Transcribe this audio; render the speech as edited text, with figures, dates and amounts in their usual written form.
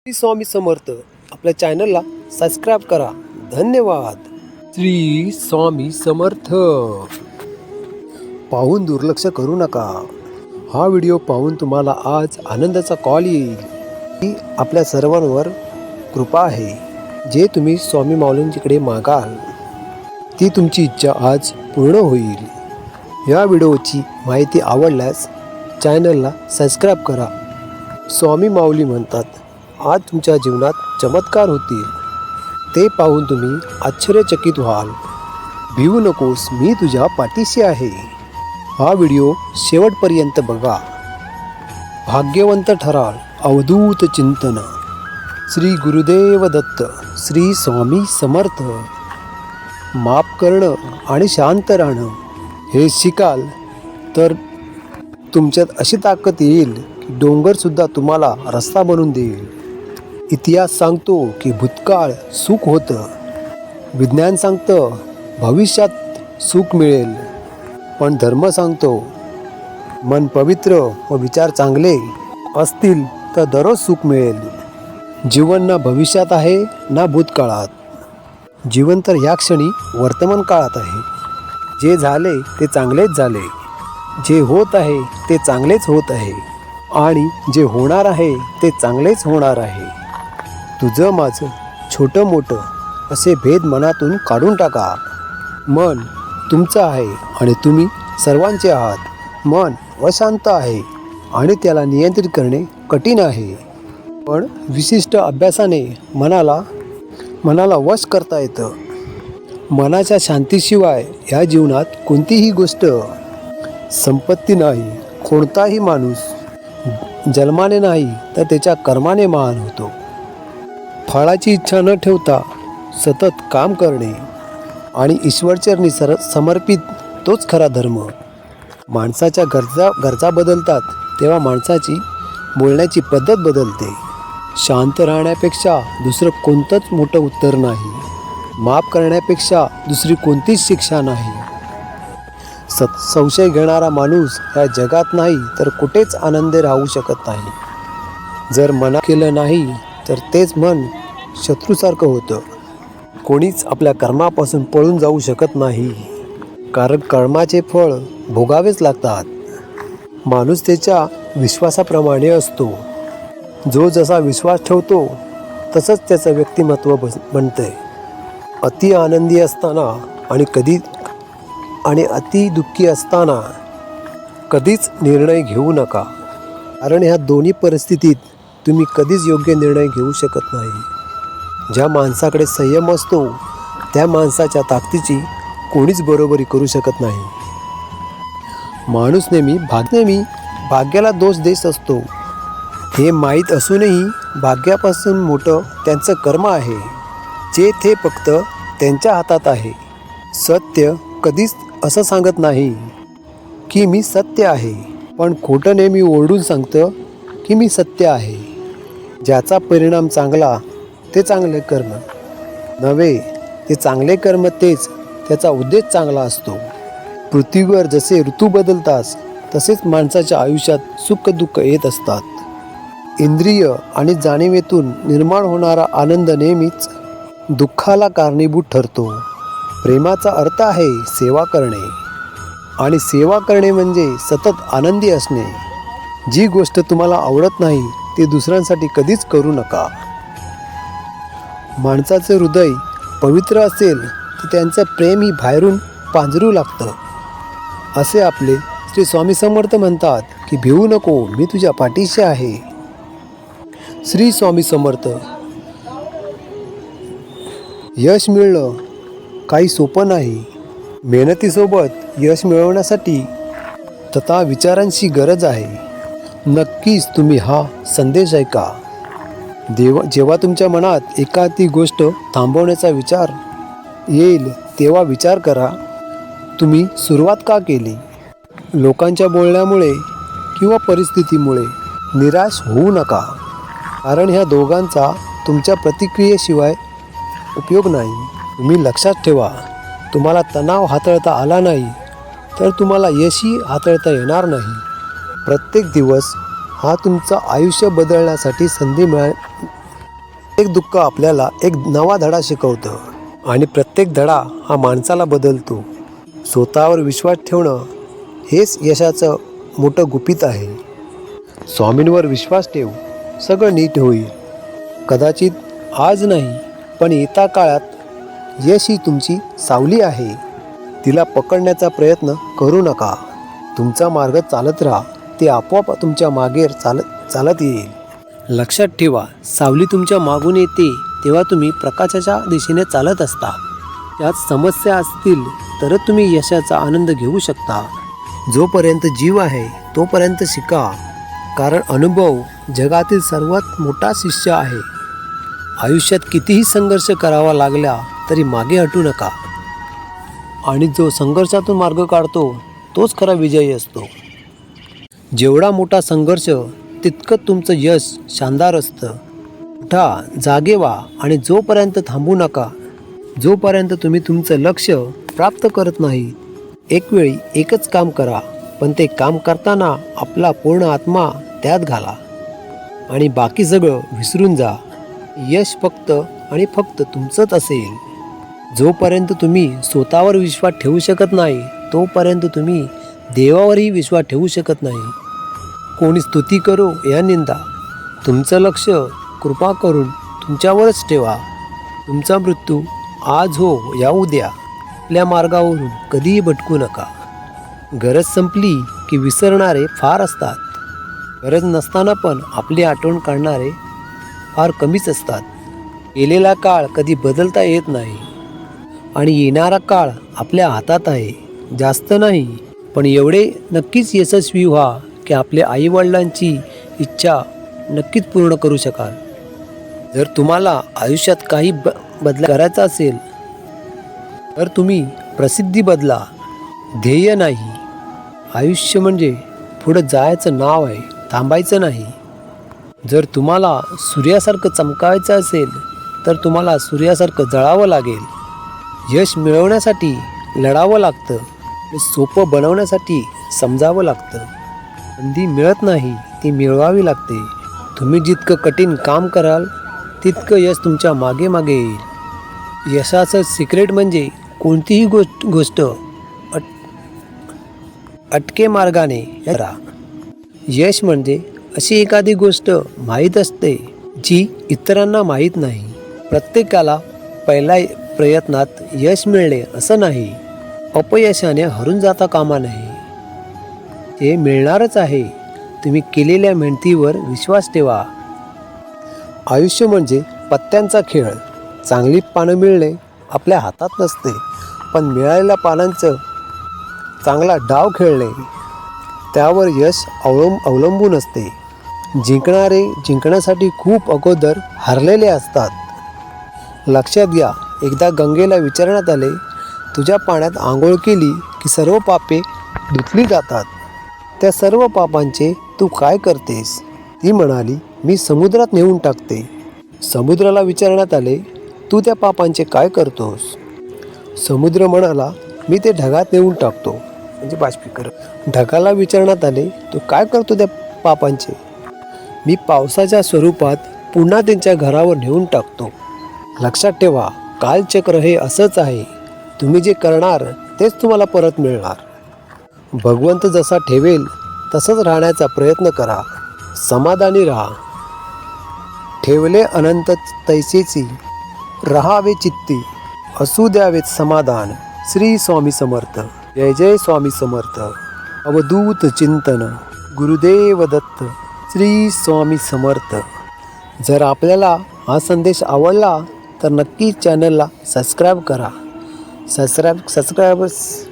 श्री स्वामी समर्थ आपल्या चॅनलला सबस्क्राईब करा. धन्यवाद. श्री स्वामी समर्थ. पाहून दुर्लक्ष करू नका. हा व्हिडिओ पाहून तुम्हाला आज आनंदाचा कॉल येईल. ही आपल्या सर्वांवर कृपा आहे. जे तुम्ही स्वामी माऊलींकडे मागाल ती तुमची इच्छा आज पूर्ण होईल. या व्हिडिओची माहिती आवडल्यास चॅनलला सबस्क्राईब करा. स्वामी माऊली म्हणतात, आज तुमच्या जीवनात चमत्कार होतील. ते पाहून तुम्ही आश्चर्यचकित व्हाल. भिवू नकोस, मी तुझ्या पाठीशी आहे. हा व्हिडिओ शेवटपर्यंत बघा. भाग्यवंत ठराल. अवधूत चिंतन. श्री गुरुदेव दत्त. श्री स्वामी समर्थ. माफ करणं आणि शांत राहणं हे शिकाल तर तुमच्यात अशी ताकद येईल की डोंगरसुद्धा तुम्हाला रस्ता बनवून देईल. इतिहास सांगतो की भूतकाळ सुख होतं. विज्ञान सांगतं भविष्यात सुख मिळेल. पण धर्म सांगतो मन पवित्र व विचार चांगले असतील तर दररोज सुख मिळेल. जीवन ना भविष्यात आहे ना भूतकाळात. जीवन तर या क्षणी वर्तमान काळात आहे. जे झाले ते चांगलेच झाले. जे होत आहे ते चांगलेच होत आहे. आणि जे होणार आहे ते चांगलेच होणार आहे. तुझं माझं छोटं मोठं असे भेद मनातून काढून टाका. मन तुमचं आहे आणि तुम्ही सर्वांचे आहात. मन अशांत आहे आणि त्याला नियंत्रित करणे कठीण आहे. पण विशिष्ट अभ्यासाने मनाला वश करता येतं. मनाच्या शांतीशिवाय या जीवनात कोणतीही गोष्ट, संपत्ती नाही. कोणताही माणूस जन्माने नाही तर त्याच्या कर्माने महान होतो. फळाची इच्छा न ठेवता सतत काम करणे आणि ईश्वरचरणी समर्पित तोच खरा धर्म. माणसाच्या गरजा बदलतात तेव्हा माणसाची बोलण्याची पद्धत बदलते. शांत राहण्यापेक्षा दुसरं कोणतंच मोठं उत्तर नाही. माफ करण्यापेक्षा दुसरी कोणतीच शिक्षा नाही. संशय घेणारा माणूस या जगात नाही तर कुठेच आनंदी राहू शकत नाही. जर मना केलं नाही तर तेच मन शत्रूसारखं होतं. कोणीच आपल्या कर्मापासून पळून जाऊ शकत नाही, कारण कर्माचे फळ भोगावेच लागतात. माणूस त्याच्या विश्वासाप्रमाणे असतो. जो जसा विश्वास ठेवतो तसंच त्याचं व्यक्तिमत्व बनतंय. अति आनंदी असताना आणि अति दुःखी असताना कधीच निर्णय घेऊ नका, कारण ह्या दोन्ही परिस्थितीत तुम्ही कधीच योग्य निर्णय घेऊ शकत नाही. ज्या माणसाकडे संयम असतो त्या माणसाच्या ताकदीची कोणीच बरोबरी करू शकत नाही. माणूस नेहमी भाग्याला दोष देत असतो. हे माहीत असूनही भाग्यापासून मोठं त्यांचं कर्म आहे, जे ते फक्त त्यांच्या हातात आहे. सत्य कधीच असं सांगत नाही की मी सत्य आहे, पण खोटं नेहमी ओरडून सांगतं की मी सत्य आहे. ज्याचा परिणाम चांगला ते चांगले कर्म नव्हे, ते चांगले कर्म तेच त्याचा उद्देश चांगला असतो. पृथ्वीवर जसे ऋतू बदलतात तसेच माणसाच्या आयुष्यात सुख दुःख येत असतात. इंद्रिय आणि जाणीवेतून निर्माण होणारा आनंद नेहमीच दुःखाला कारणीभूत ठरतो. प्रेमाचा अर्थ आहे सेवा करणे, आणि सेवा करणे म्हणजे सतत आनंदी असणे. जी गोष्ट तुम्हाला आवडत नाही ती दुसऱ्यांसाठी कधीच करू नका. माणसाचे हृदय पवित्र असेल तर त्यांचं प्रेम ही बाहेरून पांजरू लागतं. असे आपले श्री स्वामी समर्थ म्हणतात की भिवू नको, मी तुझ्या पाठीशी आहे. श्री स्वामी समर्थ. यश मिळणं काही सोपं नाही. मेहनतीसोबत यश मिळवण्यासाठी तथा विचारांची गरज आहे. नक्कीच तुम्ही हा संदेश ऐका. जेव्हा तुमच्या मनात एखादी गोष्ट थांबवण्याचा विचार येईल तेव्हा विचार करा, तुम्ही सुरुवात का केली. लोकांच्या बोलण्यामुळे किंवा परिस्थितीमुळे निराश होऊ नका, कारण ह्या दोघांचा तुमच्या प्रतिक्रियेशिवाय उपयोग नाही. तुम्ही लक्षात ठेवा, तुम्हाला तणाव हाताळता आला नाही तर तुम्हाला यशही हाताळता येणार नाही. प्रत्येक दिवस हा तुमचं आयुष्य बदलण्यासाठी संधी एक दुःख आपल्याला एक नवा धडा शिकवतं आणि प्रत्येक धडा हा माणसाला बदलतो. स्वतःवर विश्वास ठेवणं हेच यशाचं मोठं गुपित आहे. स्वामींवर विश्वास ठेव, सगळं नीट होईल. कदाचित आज नाही, पण येत्या काळात यश ही तुमची सावली आहे. तिला पकडण्याचा प्रयत्न करू नका. तुमचा मार्ग चालत राहा, ते आपोआप तुमच्या मागे चालत येईल. लक्षात ठेवा, सावली तुमच्या मागून येते तेव्हा तुम्ही प्रकाशाच्या दिशेने चालत असता. त्यात समस्या असतील तरच तुम्ही यशाचा आनंद घेऊ शकता. जोपर्यंत जीव आहे तोपर्यंत शिका, कारण अनुभव जगातील सर्वात मोठा शिष्य आहे. आयुष्यात कितीही संघर्ष करावा लागला तरी मागे हटू नका, आणि जो संघर्षातून मार्ग काढतो तोच खरा विजयी असतो. जेवढा मोठा संघर्ष तितकं तुमचं यश शानदार असतं. उठा, जागे व्हा, आणि जोपर्यंत थांबू नका, जोपर्यंत तुम्ही तुमचं लक्ष प्राप्त करत नाही. एक वेळी एकच काम करा, पण ते काम करताना आपला पूर्ण आत्मा त्यात घाला आणि बाकी सगळं विसरून जा. यश फक्त आणि फक्त तुमचंच असेल. जोपर्यंत तुम्ही स्वतःवर विश्वास ठेवू शकत नाही तोपर्यंत तुम्ही देवावरही विश्वास ठेवू शकत नाही. कोणी स्तुती करो या निंदा, तुमचं लक्ष कृपा करून तुमच्यावरच ठेवा. तुमचा मृत्यू आज हो या उद्या. आपल्या मार्गावरून कधीही भटकू नका. गरज संपली की विसरणारे फार असतात. गरज नसताना पण आपली आठवण काढणारे फार कमीच असतात. गेलेला काळ कधी बदलता येत नाही आणि येणारा काळ आपल्या हातात आहे. जास्त नाही, पण एवढे नक्कीच यशस्वी व्हा की आपल्या आईवडिलांची इच्छा नक्कीच पूर्ण करू शकाल. जर तुम्हाला आयुष्यात काही बदल करायचा असेल तर तुम्ही प्रसिद्धी बदला, ध्येय नाही. आयुष्य म्हणजे पुढं जायचं नाव आहे, थांबायचं नाही. जर तुम्हाला सूर्यासारखं चमकायचं असेल तर तुम्हाला सूर्यासारखं जळावं लागेल. यश मिळवण्यासाठी लढावं लागतं, सोपं बनवण्यासाठी समजावं लागतं. संधी मिळत नाही, ती मिळवावी लागते. तुम्ही जितकं कठीण काम कराल तितकं यश तुमच्या मागे मागे येईल. यशाचं सिक्रेट म्हणजे कोणतीही गोष्ट अटके मार्गाने करा. यश म्हणजे अशी एखादी गोष्ट माहीत असते जी इतरांना माहीत नाही. प्रत्येकाला पहिल्या प्रयत्नात यश मिळणे असं नाही. अपयशाने हरून जाता कामा नये. ते मिळणारच आहे. तुम्ही केलेल्या मेहनतीवर विश्वास ठेवा. आयुष्य म्हणजे पत्त्यांचा खेळ. चांगली पानं मिळणे आपल्या हातात नसते, पण मिळालेल्या पानांचं चांगला डाव खेळणे त्यावर यश अवलंबून असते. जिंकणारे जिंकण्यासाठी खूप अगोदर हरलेले असतात. लक्षात घ्या, एकदा गंगेला विचारण्यात आले, तुझ्या पाण्यात आंघोळ केली की सर्व पापे धुतली जातात. त्या सर्व पापांचे तू काय करतेस? ती म्हणाली, मी समुद्रात नेऊन टाकते. समुद्राला विचारण्यात आले, तू त्या पापांचे काय करतोस? समुद्र म्हणाला, मी ते ढगात नेऊन टाकतो, म्हणजे बाष्पीकरण. ढगाला विचारण्यात आले, तू काय करतो त्या पापांचे? मी पावसाच्या स्वरूपात पुन्हा त्यांच्या घरावर नेऊन टाकतो. लक्षात ठेवा, कालचक्र हे असंच आहे. तुम्ही जे करणार तेच तुम्हाला परत मिळणार. भगवंत जसा ठेवेल तसंच राहण्याचा प्रयत्न करा. समाधानी राहा. ठेवले अनंत तैसेची, राहावे चित्ती, असू द्यावेत समाधान. श्री स्वामी समर्थ. जय जय स्वामी समर्थ. अवधूत चिंतन. गुरुदेव दत्त. श्री स्वामी समर्थ. जर आपल्याला हा संदेश आवडला तर नक्की चॅनलला सबस्क्राईब करा. सबस्क्राईबर्स